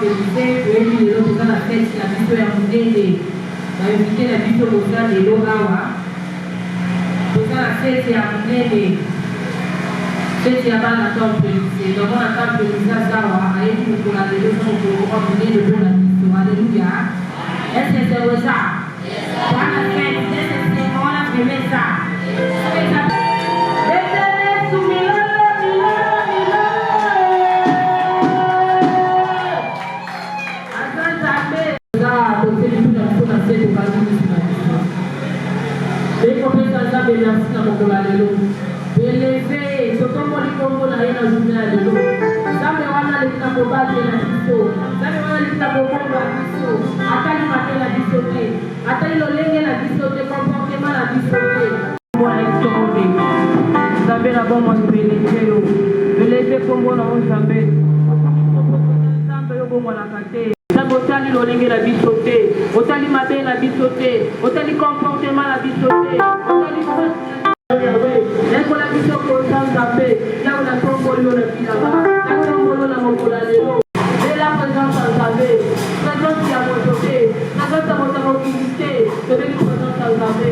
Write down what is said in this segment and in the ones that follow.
Élysée, et lui, il a la fête, la vidéo à monter, la invité la vidéo au sein de l'Ogawa. Pour la fête à monter, fête à bas la temple Élysée. Donc, on a temple Élysée à Zawa, et puis pour la vidéo, on va monter le bon avis. Alléluia. Est-ce que c'est ça? Dans la fête, c'est on a fait ça. Otali lolenge la bisoté, otali mabe la bisoté, otali comportement la bisoté, otali la bisoté au sang d'apé, là où la tombolo la pilaba, la tombolo la mokola lelo, et la présence en savé, présence qui a mototé, présence à votre mobilité, de la présence en savé,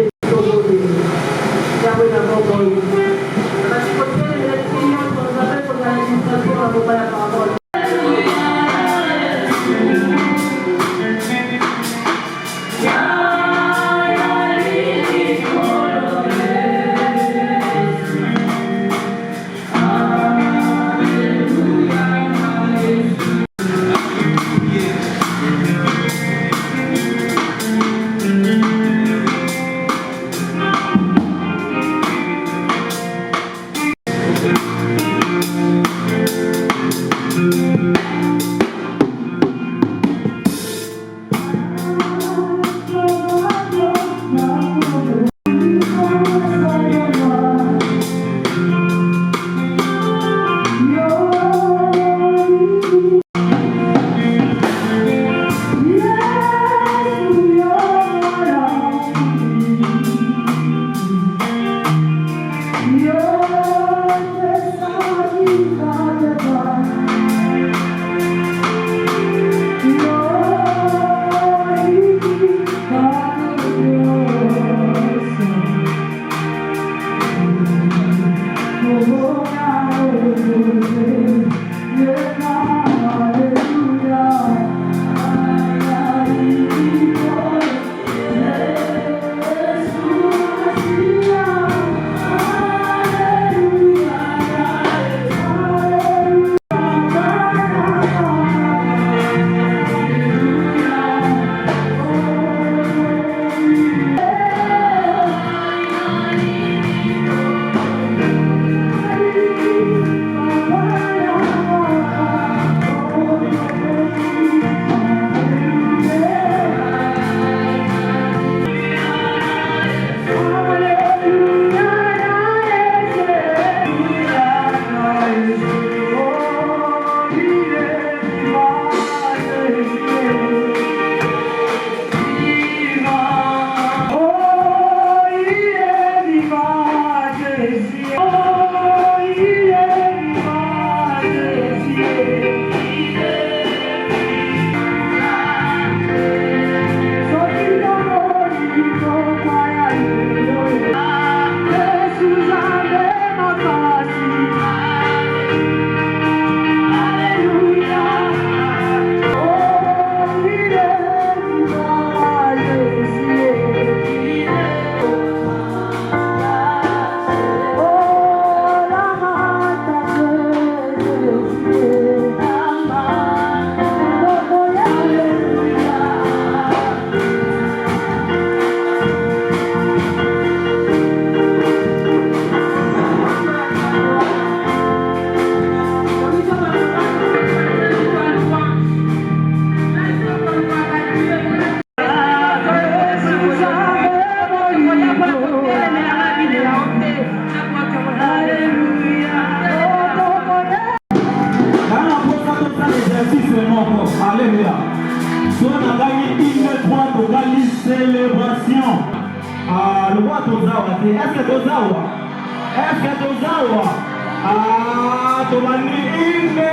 Ah, tomani ine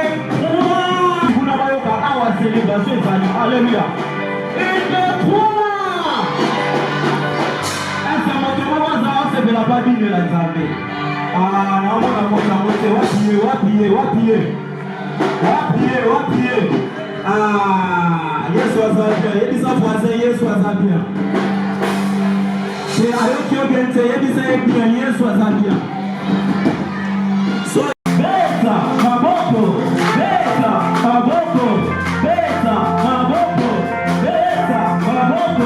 kuna bayoka la célébration est allée. Alléluia. Et de trois. Est-ce que mon tour c'est de la babine de la Zambé? Ah, non, on va wapier. Ah, Yesu azabia. Yebisa voisin, Yesu azabia. C'est avec qui on vient de Yebisa bien, Yesu azabia. So, beta, maboko, beta, maboko, beta, maboko, beta, maboko.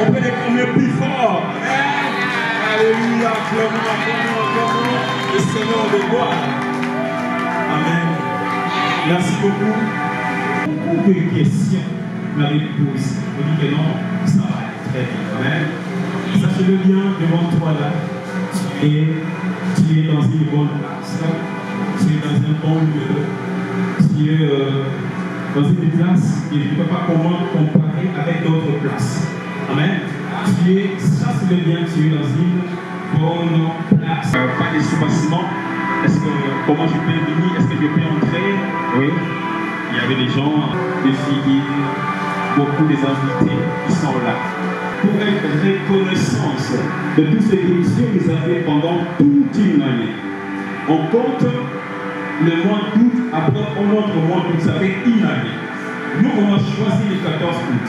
On peut les plus fort. Alléluia. Le Seigneur de gloire. Amen. Merci beaucoup. Beaucoup de questions m'avaient posées. On dit que non, ça va être très bien. Amen. Sachez-le bien, devant toi là, tu es dans une bonne place. Tu es dans un bon lieu. Tu es dans une place et je ne peux pas comment comparer avec d'autres places. Amen. Ça c'est le bien, tu es dans une bonne place. Pas d'espacement. Comment je peux venir? Est-ce que je peux entrer? Oui. Il y avait des gens, des filles, beaucoup des invités qui sont là. Pour être reconnaissance de tout ce que Dieu nous a fait pendant toute une année. On compte le mois d'août, après un autre mois d'août, ça fait une année. Nous, on a choisi le 14 août.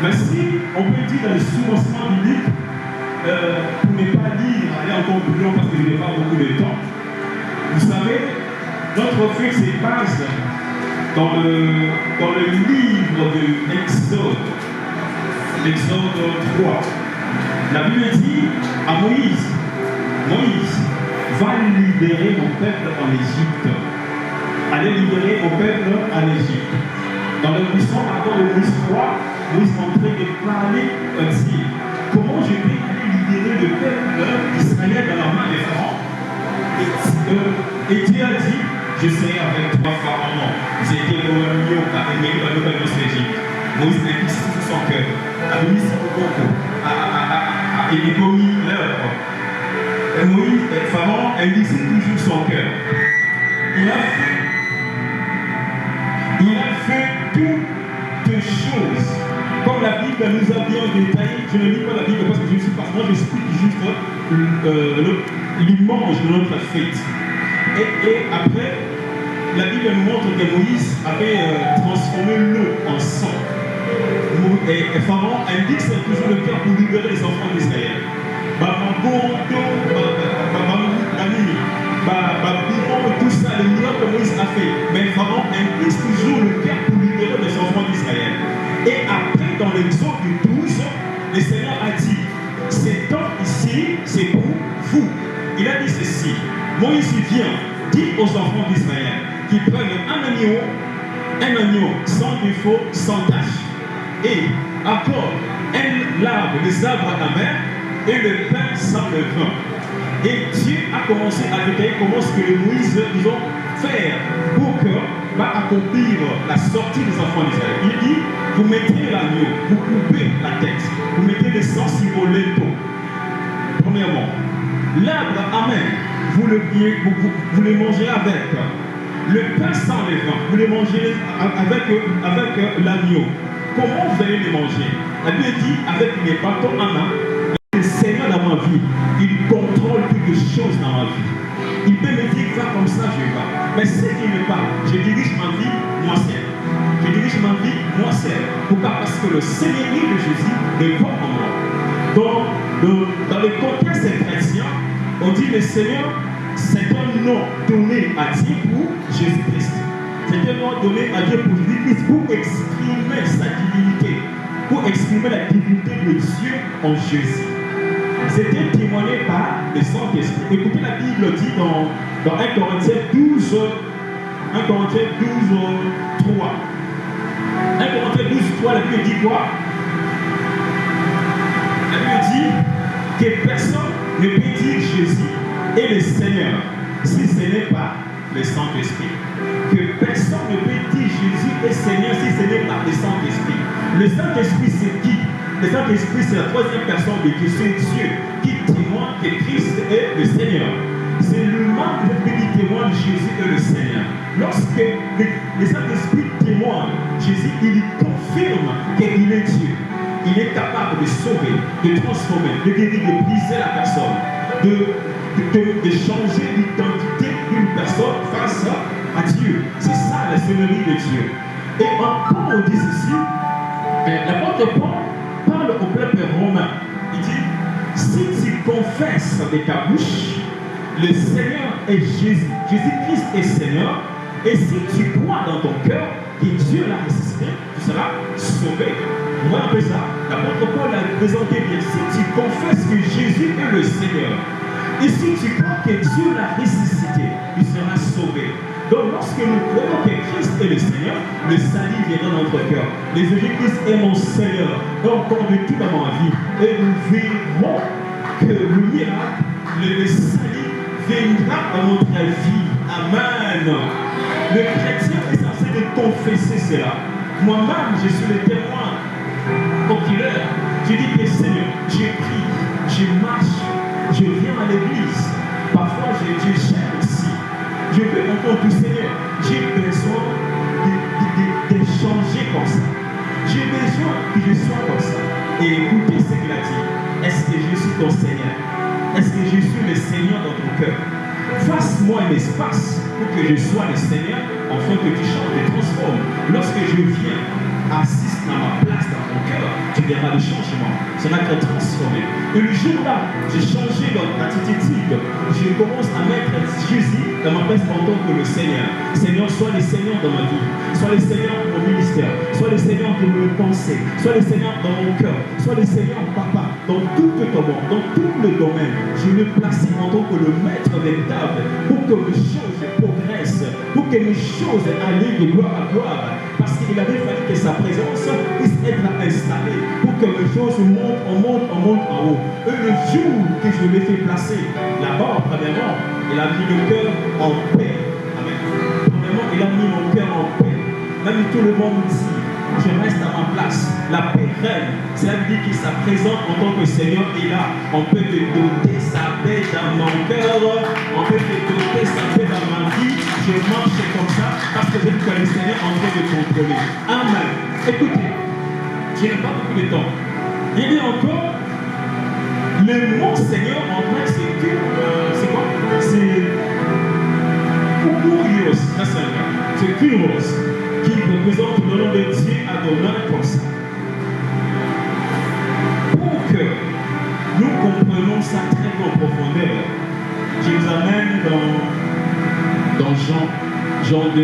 Mais si on peut dire dans le sous-commencement biblique, pour ne pas dire, aller encore plus loin parce que je n'ai pas beaucoup de temps, vous savez, notre fête se base dans le livre de l'Exode, l'Exode 3. La Bible dit à Moïse, va libérer mon peuple en Égypte. Allez libérer mon peuple en Égypte. Dans le buisson, avant le Moïse 3, Moïse est en train de parler ainsi. Comment je vais aller libérer le peuple d'Israël dans la main des pharaons? Et Dieu a dit, je serai avec toi, Pharaon. J'ai été le lion à aimer la nouvelle de l'Égypte. Moïse a mis tout son cœur, a mis son beaucoup, a commis l'œuvre. Et Moïse, Pharaon, a mis toujours son cœur. Il a fait toutes choses. Comme la Bible nous a bien détaillé, je ne lis pas la Bible parce que je suis pas moi, j'explique juste l'image de notre fête. Et après, la Bible nous montre que Moïse avait transformé l'eau en sang. Et Pharaon indique que c'est toujours le cœur pour libérer les enfants d'Israël. Tout ça, le miracle que Moïse a fait. Mais Pharaon indique toujours le cœur pour libérer les enfants d'Israël. Et après, dans l'Exode 12, le Seigneur a dit, cet homme ici, c'est pour vous. Il a dit ceci, Moïse vient, dit aux enfants d'Israël qu'ils prennent un agneau sans défaut, sans tache, et encore un arbre, des arbres amers, et le pain sans levain. Et Dieu a commencé à détailler comment ce que Moïse ils ont fait pour accomplir la sortie des enfants d'Israël. Il dit, vous mettez l'agneau, vous coupez la tête, vous mettez le sang si vous voulez tout. Premièrement, l'arbre amer, vous le mangez avec. Le pain sans levain, vous le mangez avec l'agneau. Comment vous allez les manger? La Bible dit, avec les bâtons à main, le Seigneur dans ma vie, il contrôle toutes les choses dans ma vie. Il peut me dire, va comme ça, je vais. Mais si il ne pas, je dirige ma vie, moi seul. Je dirige ma vie, moi seul. Pourquoi? Parce que le Seigneur de Jésus dépend en moi. Dans le contexte chrétien, on dit le Seigneur, c'est un nom donné à Dieu pour Jésus-Christ. C'est un nom donné à Dieu pour Jésus-Christ pour exprimer sa divinité, pour exprimer la divinité de Dieu en Jésus. C'était témoigné par le Saint-Esprit. Écoutez, la Bible dit dans 1 Corinthiens 12, 3. 1 Corinthiens 12, 3, la Bible dit quoi? La Bible dit que personne ne peut dire Jésus et le Seigneur si ce n'est pas le Saint-Esprit. Que personne ne peut dire Jésus et Seigneur si ce n'est pas le Saint-Esprit. Le Saint-Esprit, c'est qui? Le Saint-Esprit, c'est la troisième personne de Dieu. C'est Dieu qui témoigne que Christ est le Seigneur. C'est l'humain qui témoigne Jésus est le Seigneur. Lorsque le Saint-Esprit témoigne Jésus, il confirme qu'il est Dieu. Il est capable de sauver, de transformer, de guérir, de briser la personne, de changer l'identité d'une personne face à Dieu. C'est ça la seigneurie de Dieu. Et encore on dit ceci, l'apôtre Paul parle au peuple romain. Il dit, si tu confesses de ta bouche, le Seigneur est Jésus. Jésus-Christ est Seigneur. Et si tu crois dans ton cœur que Dieu l'a ressuscité, tu seras sauvé. Vous voyez un peu ça? L'apôtre Paul l'a présenté bien. Si tu confesses que Jésus est le Seigneur, et si tu crois que Dieu l'a ressuscité, tu seras sauvé. Donc lorsque nous croyons que Christ est le Seigneur, le salut viendra dans notre cœur. Les Jésus-Christ est mon Seigneur. Donc comme de tout dans ma vie, et nous verrons que le miracle, le salut viendra dans notre vie. Amen. Le chrétien est censé de confesser cela. Moi-même, je suis le témoin oculaire. Je dis que Seigneur, je prie, je marche, je viens à l'église. Parfois, je cherche aussi. Je veux encore tout Seigneur. J'ai besoin de changer comme ça. J'ai besoin que je sois comme ça. Et écoutez ce qu'il a dit. Est-ce que je suis ton Seigneur? Est-ce que je suis le Seigneur dans ton cœur? Fasse-moi un espace pour que je sois le Seigneur, afin que tu changes et transformes. Lorsque je viens, assiste à ma place dans ton cœur, tu verras le changement. Cela va te transformer. Et le jour-là, j'ai changé d'attitude. Je commence à mettre Jésus dans ma place en tant que le Seigneur. Seigneur, sois le Seigneur dans ma vie. Sois le Seigneur dans mon ministère. Sois le Seigneur de mes pensées. Sois le Seigneur dans mon cœur. Sois le Seigneur, papa, dans tout le domaine. Je le place en tant que le maître véritable pour que mes choses progressent, pour que mes choses allient de gloire à gloire. Parce qu'il avait fallu que sa présence puisse être installée pour que les choses montent en haut. Et le jour que je l'ai fait placer là-bas, premièrement, il a mis le cœur en paix. Amen. Premièrement, il a mis mon cœur en paix. Même tout le monde ici, je reste à ma place. La paix règne. Cela veut dire qu'il s'est présent en tant que Seigneur est là. On peut te doter sa paix dans mon cœur. On peut te doter sa paix dans ma vie. Je marche comme ça parce que je sais que le Seigneur est en train de contrôler. Amen. Écoutez, je n'ai pas beaucoup de temps. Il y a encore le mot Seigneur en vrai, c'est quoi? C'est Kurios. C'est Kurios qui représente le nom de Dieu Adonai comme ça. Pour que nous comprenions ça très en profondeur, je vous amène dans Jean 2,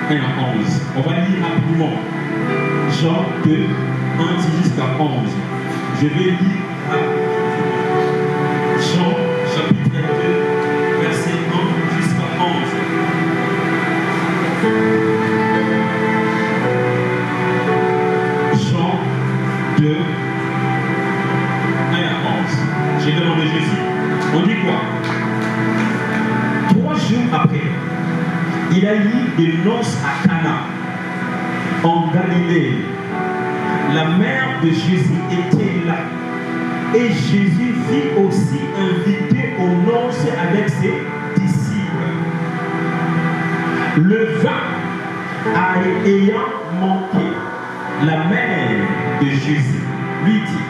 1 à 11. On va lire rapidement. Jean 2, 1 jusqu'à 11. Je vais lire Jean chapitre 2, verset 1 jusqu'à 11. Jean 2, 1 à 11. J'ai demandé Jésus. On dit quoi? 3 jours après, il a eu des noces à Cana, en Galilée. La mère de Jésus était là. Et Jésus fut aussi invité aux noces avec ses disciples. Le vin ayant manqué, la mère de Jésus lui dit,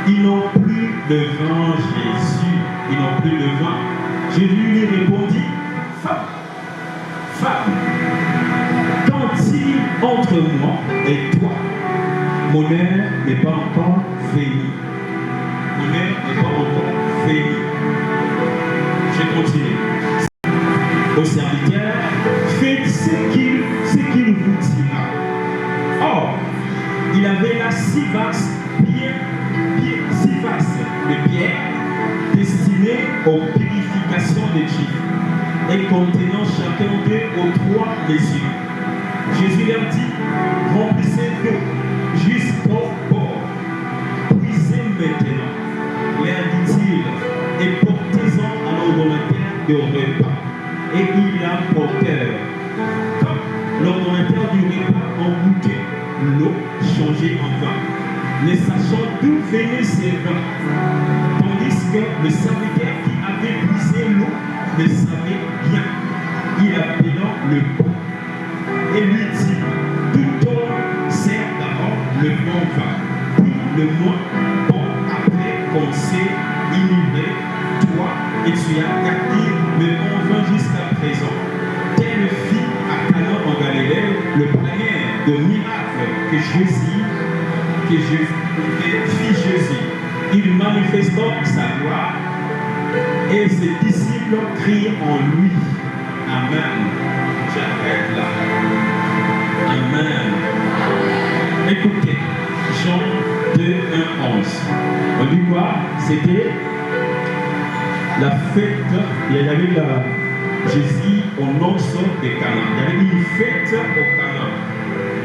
ils n'ont plus de vin, Jésus, ils n'ont plus de vin. Jésus lui répondit, femme, qu'en-il entre moi et toi? Mon heure n'est pas encore venue. Mon heure n'est pas encore venue. Je continue. Au serviteur, faites ce qu'il vous dira. Or, il avait là 6 vases de pierre destinées aux purifications des Juifs et contenant chacun d'eux aux 3 mesures. Jésus leur dit, remplissez d'eau jusqu'au bord. Puisez maintenant, leur dit-il, et portez-en à l'ordonnateur de repas. Et ils l'apportèrent. Quand l'ordonnateur du repas en goûtait l'eau changée en vin, ne sachant d'où venaient ces vins, tandis que le serviteur qui avait puisé l'eau ne savait bien, il appela le bon et lui dit, tout homme sert d'abord le bon vin, puis le moins bon après qu'on s'est enivré, toi, et tu as gardé le bon vin jusqu'à présent. Tel fit à Cana en Galilée le premier de miracles que fit Jésus. Il manifestant sa gloire et ses disciples crient en lui. Amen. J'arrête là. Amen. Écoutez, Jean 2, 1, 11. On dit quoi? C'était la fête. Il y avait Jésus au noces de Cana. Il y avait une fête au Cana.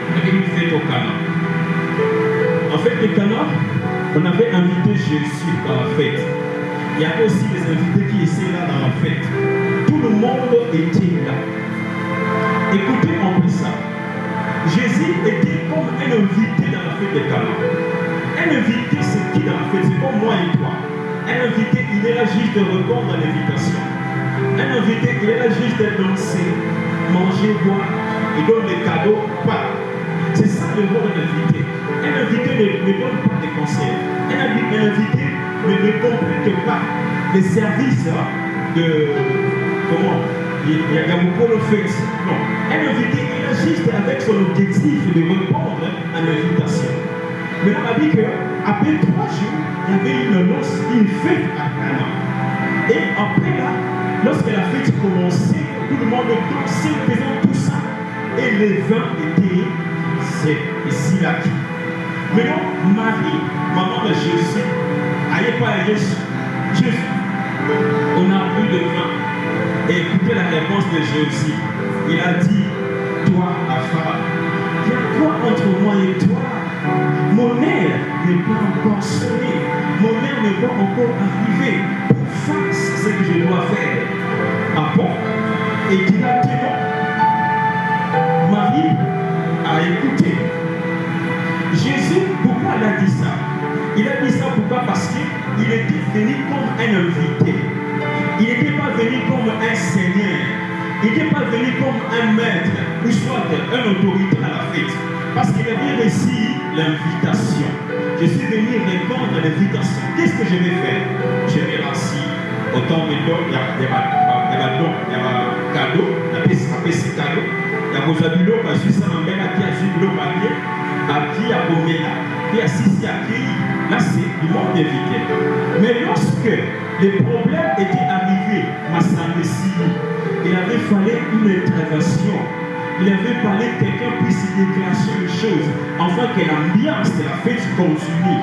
Il y avait une fête au Cana. En fait, le Cana, on avait invité Jésus dans la fête. Il y avait aussi des invités qui étaient là dans la fête. Tout le monde était là. Écoutez en plus ça. Jésus était comme un invité dans la fête de Cana. Un invité, c'est qui dans la fête? C'est comme moi et toi. Un invité, il est là juste de répondre à l'invitation. Un invité, il est là juste de danser, manger, boire. Il donne des cadeaux, pas. C'est ça le rôle d'un invité. Un invité ne donne pas des conseils. Un invité ne complète pas les services de comment? Il y a beaucoup de fait. Non. Un invité, il a juste avec son objectif de répondre à l'invitation. Mais on a dit qu'après 3 jours, il y avait une noce, une fête à Cana. Et après là, lorsque la fête commençait, tout le monde dansait, faisait tout ça. Et les vins étaient secs. Ici, là. Maintenant, Marie, maman de Jésus, n'allez pas à Jésus. On n'a plus de vin. Et écoutez la réponse de Jésus. Il a dit, toi, la femme, il y a quoi entre moi et toi? Mon air n'est pas encore sonné. Mon air n'est pas encore arrivé pour faire ce que je dois faire. Ah bon? Et directement, Marie a écouté. Jésus, pourquoi il a dit ça? Il a dit ça pourquoi? Parce qu'il était venu comme un invité. Il n'était pas venu comme un seigneur. Il n'était pas venu comme un maître ou soit un autorité à la fête. Parce qu'il avait reçu l'invitation. Je suis venu répondre à l'invitation. Qu'est-ce que je vais faire? Je vais rassis. Autant de dons, il y a des cadeaux, il y a cadeau, il y a des cadeaux. Il y a vos habits, je suis ça, qui a jubilé au papier, qui a bombé là, qui a sissi à qui. Là, c'est du monde invité. Mais lorsque les problèmes étaient arrivés, il avait fallu une intervention. Il avait fallu que quelqu'un puisse déclencher les choses afin que l'ambiance de la fête continue.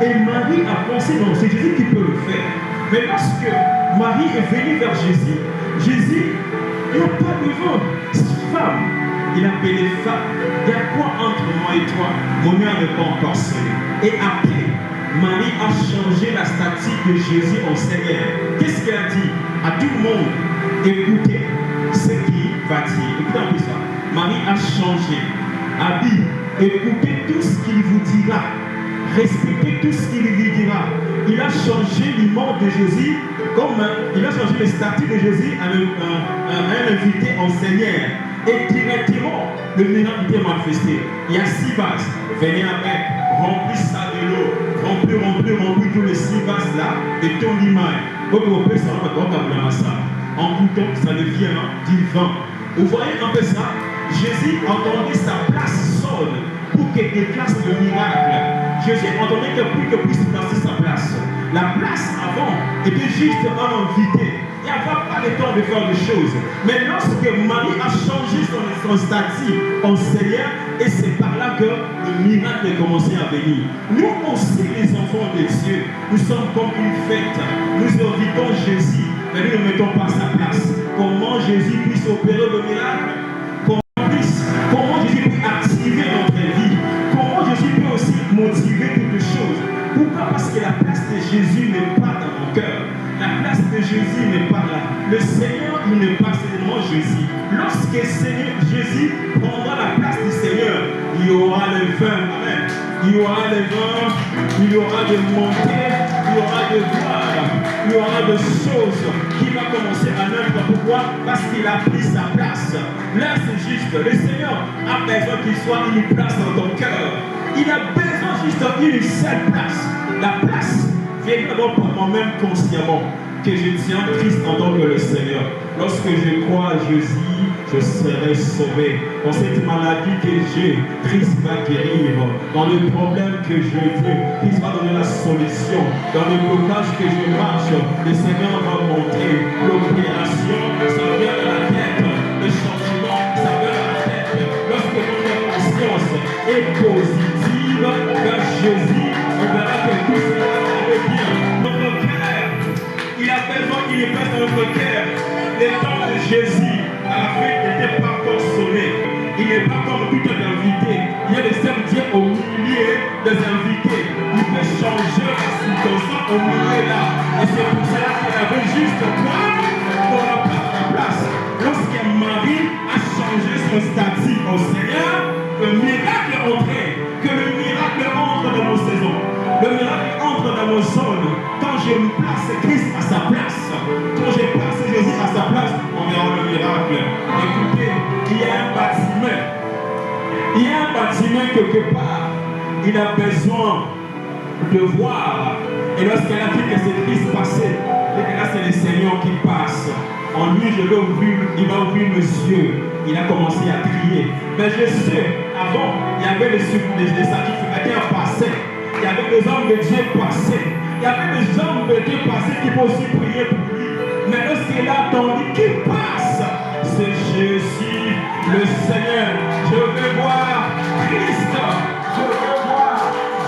Et Marie a pensé, non, c'est Jésus qui peut le faire. Mais lorsque Marie est venue vers Jésus, Jésus, il n'y a pas de vent. Femme, il a appelé femme. Il y a quoi entre moi et toi? Mon mère n'est pas encore sonné. Et après, Marie a changé la statue de Jésus en Seigneur. Qu'est-ce qu'elle a dit à tout le monde? Écoutez ce qu'il va dire. Écoutez un peu ça. Marie a changé. Habille, écoutez tout ce qu'il vous dira. Respectez tout ce qu'il lui dira. Il a changé l'image de Jésus comme il a changé le statut de Jésus à un invité en Seigneur. Et directement, le miracle était manifesté. Il y a 6 vases. Venez avec, remplis ça de l'eau. Remplis tous les 6 vases là de ton image. En goûtant, ça devient du vin. Vous voyez un peu ça? Jésus entendait sa place sonne pour qu'il déclasse le miracle. Jésus entendait que puisse placer sa place. La place avant était juste un invité. Il n'y avait pas le temps de faire des choses. Mais lorsque Marie a changé son statut en Seigneur, et c'est par là que le miracle a commencé à venir. Nous aussi, les enfants de Dieu, nous sommes comme une fête. Nous invitons Jésus, mais nous ne mettons pas sa place. Comment Jésus puisse opérer le miracle? Comment Jésus peut activer notre vie? Comment Jésus peut aussi motiver toutes choses? Pourquoi? Parce que la place de Jésus n'est pas dans mon cœur. La place de Jésus n'est pas là. Le Seigneur, il n'est pas seulement Jésus. Lorsque Jésus prendra la place du Seigneur, il y aura le vin. Amen. Il y aura le vin, il y aura des montées, il y aura de gloire, il y aura des choses qui vont commencer à naître. Pourquoi? Parce qu'il a pris sa place. Là, c'est juste. Le Seigneur a besoin qu'il soit une place dans ton cœur. Il a besoin juste d'une seule place. La place vient d'abord pour moi-même consciemment que je tiens Christ en tant que le Seigneur. Lorsque je crois à Jésus, je serai sauvé. Dans cette maladie que j'ai, Christ va guérir. Dans le problème que je vis, Christ va donner la solution. Dans le blocage que je marche, le Seigneur va monter. L'opération, ça vient de la tête. Le changement, ça vient de la tête. Lorsque notre conscience est positive vers Jésus, on verra que tout cela va bien. Notre cœur, il a besoin qu'il y ait place dans notre cœur. Les temps de Jésus, à la fin, n'étaient pas encore sonnés. Il n'est pas comme tout un invité. Il y a des serviteurs au milieu des invités. Il peut changer la situation au milieu là. Et c'est pour cela qu'il avait juste quoi pour la place. Lorsque Marie a changé son statut au Seigneur, le miracle est entré. Que le miracle entre dans nos saisons. Le miracle entre dans nos zones. Quand je place Christ à sa place, quand je place Jésus à sa place, on verra le miracle. Écoutez, il y a un bâtiment. Il y a un bâtiment quelque part. Il a besoin de voir. Et lorsqu'elle a dit que c'est Christ passé, et que là c'est le Seigneur qui passe. En lui, il va ouvrir mes yeux. Il a commencé à crier. Mais je sais, avant, il y avait des sacrificateurs passés. Il y avait des hommes de Dieu passés. Il y avait des hommes de Dieu passés qui peuvent aussi prier pour lui. Mais lorsqu'il a attendu qu'il passe, c'est Jésus, le Seigneur. Je veux voir Christ. Je veux voir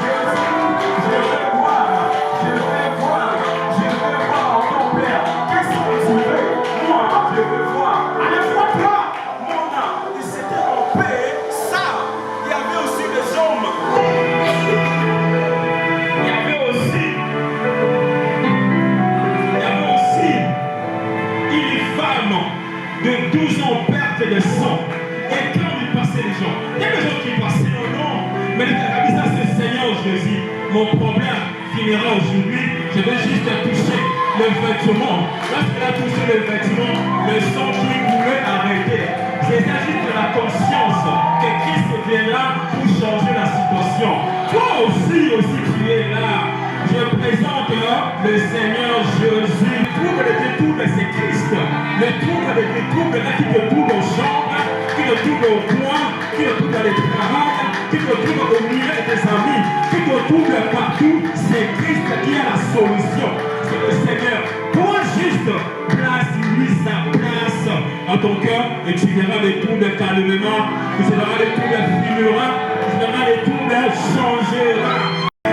Jésus. Je veux voir. Je veux voir. Je veux voir en ton Père. Qu'est-ce que tu veux? Moi, je veux voir. Allez, vois-toi. Mon âme, et c'était mon Père. Ça, il y avait aussi des hommes. Il y avait aussi une femme de 12 ans perte de sang. Et quand il passait les gens, il y a des gens qui passaient au nom. Mais il a dit ça, c'est le Seigneur Jésus. Mon problème finira aujourd'hui. Je vais juste toucher le vêtement. Lorsqu'il a touché le vêtement, le sang qui voulait arrêter. C'est juste la conscience que Christ viendra pour changer la situation. Toi aussi tu es là. Je présente le Seigneur Jésus. Le trouble de tes troubles, c'est Christ. Le trouble de tes troubles, là qui te trouble aux jambes, qui te trouble au poing, qui te trouble dans les travail, qui te trouble au milieu de tes amis, qui te trouble partout, c'est Christ qui a la solution. C'est le Seigneur. Toi juste, place-lui sa place dans ton cœur et tu verras les troubles calmement, tu verras les troubles finiront, tu verras les troubles changer.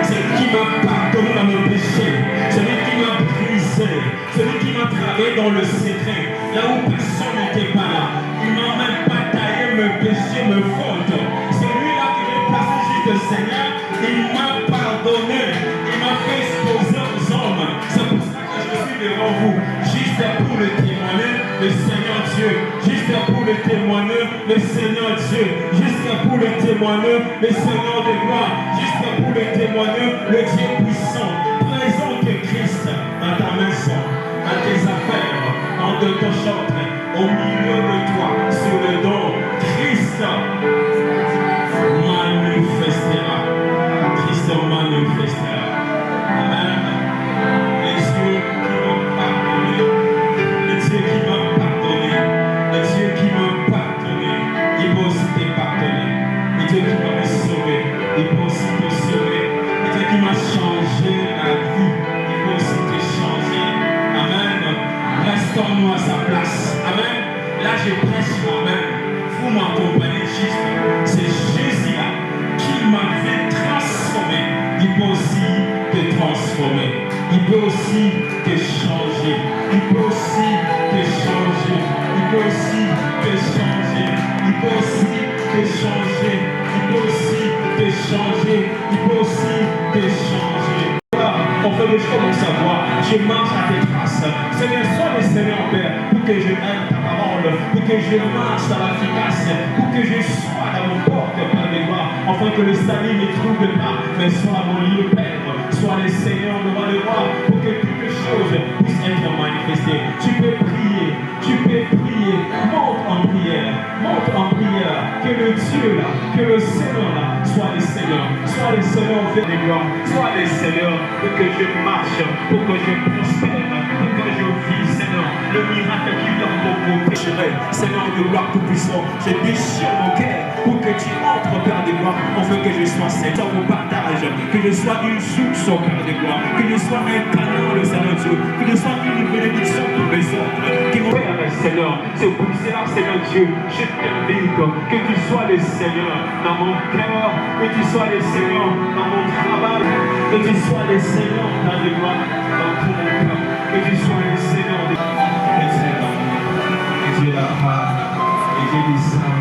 Celui qui m'a pardonné dans mes péchés, celui qui m'a brisé, celui qui m'a travaillé dans le secret, là où personne n'était pas là. Il m'a même pas taillé mes péchés, mes fautes. C'est lui-là qui m'a placé juste le Seigneur. Il m'a pardonné, il m'a fait exposer aux hommes. C'est pour ça que je suis devant vous, juste pour le témoigner, le Seigneur Dieu. Juste pour le témoigner, le Seigneur Dieu. Juste pour le témoigner, le Seigneur de gloire. Juste pour le témoigner, le Dieu puissant. Présente Christ dans ta maison, dans tes affaires, dans ton chantre, au milieu de toi, sur le dos. Christ manifestera. Christ manifestera. Amen. Les yeux qui m'ont pardonné, le Dieu qui m'a pardonné, le Dieu qui m'a pardonné, il peut aussi te pardonner. Le Dieu qui m'a sauvé, il peut aussi te sauver. Le Dieu qui m'a changé la vie, il peut aussi te changer. Amen. Restons-nous à sa place. Amen. Là, je prêche. Amen. Vous m'accompagnez juste. C'est Jésus-là qui m'avait transformé. Il peut aussi te transformer. Il peut aussi te changer. Il peut aussi te changer. Il peut aussi te changer. Il peut aussi te changer. Il peut aussi te changer. Il peut aussi te changer. On fait le choix de savoir, je marche à tes traces. Seigneur, sois le Seigneur Père, pour que je aime ta parole, pour que je marche dans l'efficace, pour que je sois dans mon porte, Père de gloire, afin que le salut ne trouble pas, mais soit mon lieu, Père. Sois le Seigneur devant le roi, pour que toutes les choses puissent être manifestées. Tu peux prier, monte en prière, que le Dieu là, que le Seigneur là, soit le Seigneur Père de gloire, soit le Seigneur, pour que je marche, pour que je prospère, pour que je vis, Seigneur, le miracle qui vient pour vous pécherait. Seigneur de gloire tout-puissant, je déchire mon cœur pour que tu entres, Père de gloire, afin que je sois Seigneur au partage, que je sois une source au Père de gloire, que je sois un canon, le Seigneur Dieu, que je sois une bénédiction pour les autres, qui vont faire, Seigneur. C'est pour cela, Seigneur Dieu, je t'invite que tu sois le Seigneur dans mon cœur, que tu sois le Seigneur dans mon travail, que tu sois le Seigneur dans les gloires, dans tout mon cœur, que tu sois le Seigneur de Dieu la part, et Dieu du sang.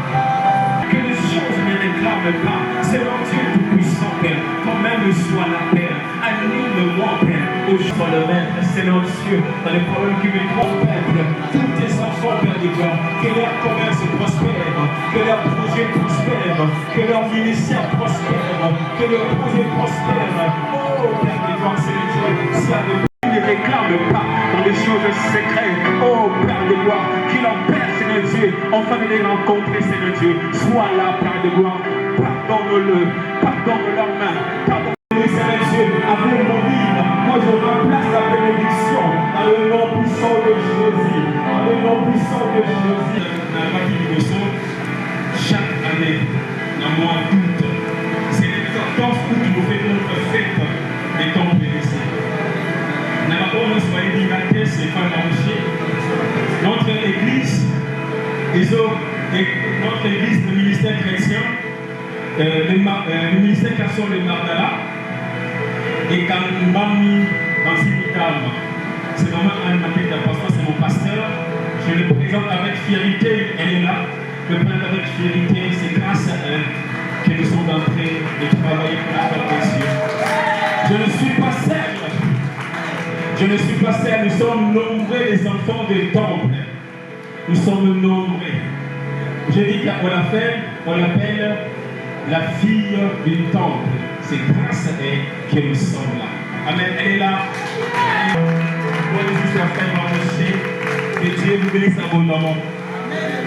Que les choses ne réclament pas, Seigneur Dieu tout-puissant, Père, toi-même soit la paix, anime-moi, Père, au jour le maître, Seigneur Dieu, dans les paroles qui me trompent, Père, tous tes enfants, Père de gloire, que leur commerce prospère, que leur projet prospère, que leur ministère prospère, que leur projet prospère. Oh, Père de gloire, Seigneur Dieu, si avec ne réclame pas dans les choses secrètes, oh Père de gloire, qu'il empêche, Seigneur Dieu, enfin de les rencontrer, Seigneur Dieu. Sois là, Père de gloire, pardonne-le, pardonne leurs mains, pardonne-le, Seigneur Dieu, avec mon livre, moi je remplace la bénédiction dans le nom puissant de Jésus, dans le nom notre église, le ministère chrétien, le ministère Kasson de Mardala, et Kambami Mansimitam. C'est vraiment un maquette d'importance, c'est mon pasteur. Je le présente avec fierté, elle est là. Je le présente avec fierté, c'est grâce à elle que nous sommes en train de travailler pour la gloire des cieux. Je ne suis pas seul. Je ne suis pas seul. Nous sommes nombreux les enfants du temple. Nous sommes nombreux. Je dis qu'on l'appelle la fille du temple. C'est grâce à elle que nous sommes là. Amen. Elle est là. Pour les histoires faire que Dieu vous bénisse abondamment. Amen.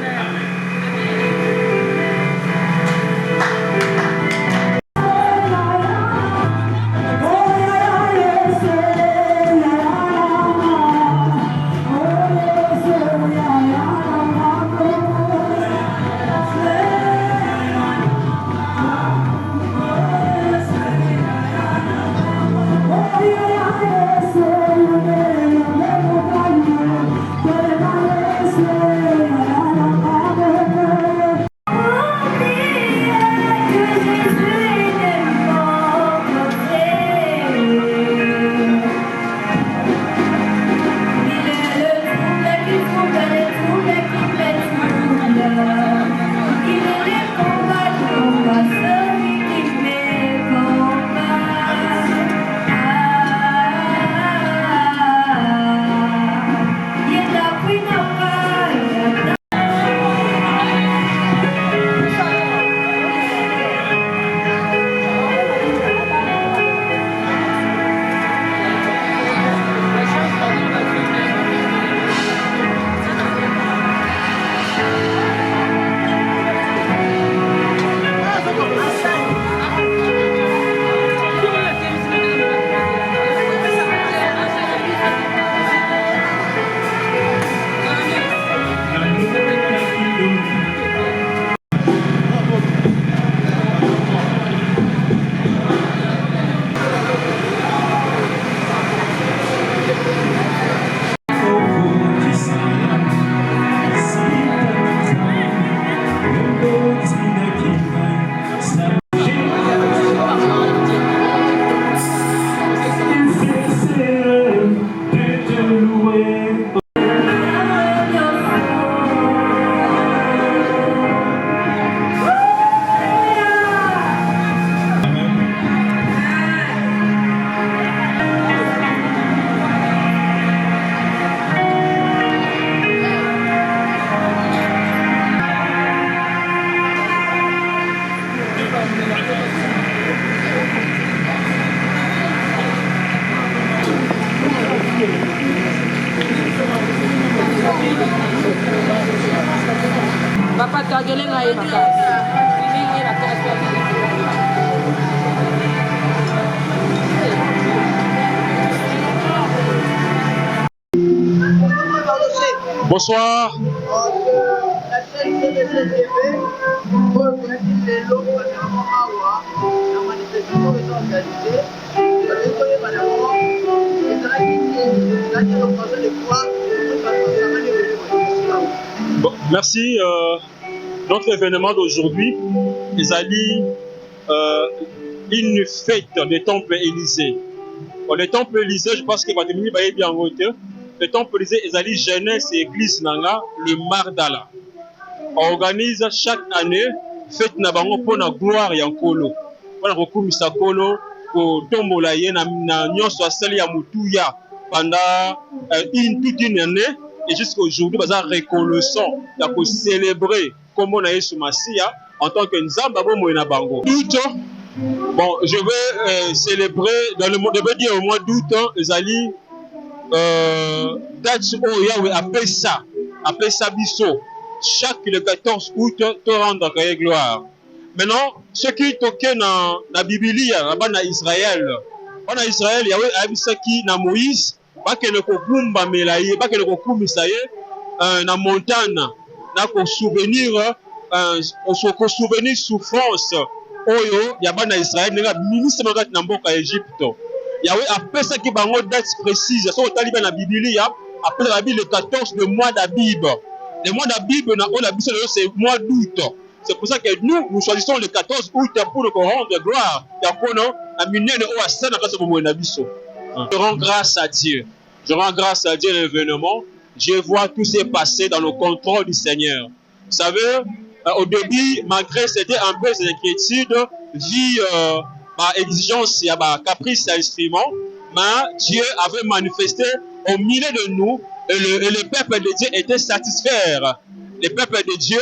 Bonsoir. Bon, merci. Notre événement d'aujourd'hui, Ezali, une fête des temples Élysée. Bon, les temples Élysée, je pense que Batemini va bien en hauteur. Le temple Élysée, Ezali jeunesse et église nanga, le Mardala. On organise chaque année fête nabango pour la gloire yankolo. On a recours misakolo pour tombola ye na nyonso asali ya mutuya pendant toute une année et jusqu'à aujourd'hui baza reconnaissant ya ko célébrer comme on a Yesu Masia en tant que nzamba bo moina bango. Bon, je vais célébrer dans le mois de au mois d'août Ezali date où Yahweh appelle ça biso chaque le 14 août te rendre gloire. Maintenant ce qui toquait dans la Bible là-bas na Israël Yahweh a dit ça qui na Moïse ba que le kokumba melaye ba que le kokumisa ye na montagne na ko souvenir souffrance oyo yaba na Israël nga ministre makat na mboka Égypte. Yahweh appelle ça qui bango date précise so tali na Bible après la Bible le 14 de mois d'Abib Le mois de la Bible, c'est le mois d'août. C'est pour ça que nous choisissons le 14 août pour nous rendre gloire. Je rends grâce à Dieu. Je rends grâce à Dieu l'événement. Je vois tout s'est passé dans le contrôle du Seigneur. Vous savez, au début, malgré c'était un peu ces inquiétudes, vu exigence, caprice à instrument, mais Dieu avait manifesté au milieu de nous et le peuple de Dieu était satisfait. Le peuple de Dieu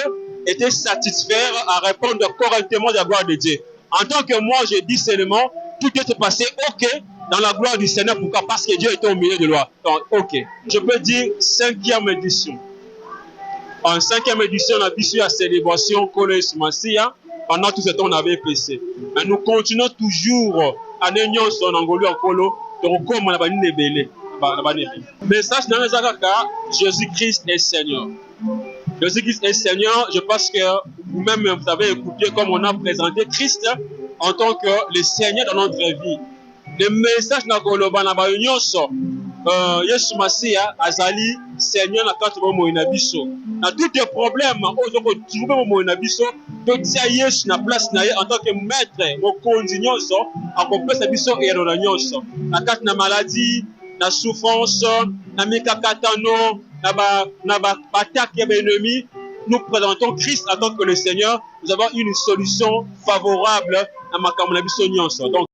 était satisfait à répondre correctement de la gloire de Dieu. En tant que moi, je dis seulement, tout est passé OK dans la gloire du Seigneur. Pourquoi? Parce que Dieu était au milieu de loi. Donc, OK. Je peux dire 5e édition. En 5e édition, on a vu la célébration Kolos Massia. Pendant tout ce temps, on avait passé. Mais nous continuons toujours à nous son Angolo en Kolo. Donc, comme on a pas une belle. Message dans les Akaka, Jésus-Christ est Seigneur. Jésus-Christ est Seigneur. Je pense que vous-même, vous avez écouté comme on a présenté Christ en tant que le Seigneur dans notre vie. Le message dans la réunion, Yesu Masia, Azali, Seigneur, na kati mo inabiso. Na tous les problèmes, ozoko trouver mo inabiso, to tia Yesu na place na ye en tant que maître, mo continuons à comprendre biso et dans nyonso. Na kati na maladie, na souffrance, na mikakatano, na ba attaque ya ennemi, nous présentons Christ en tant que le Seigneur. Nous avons une solution favorable à ma biso nyonso. Donc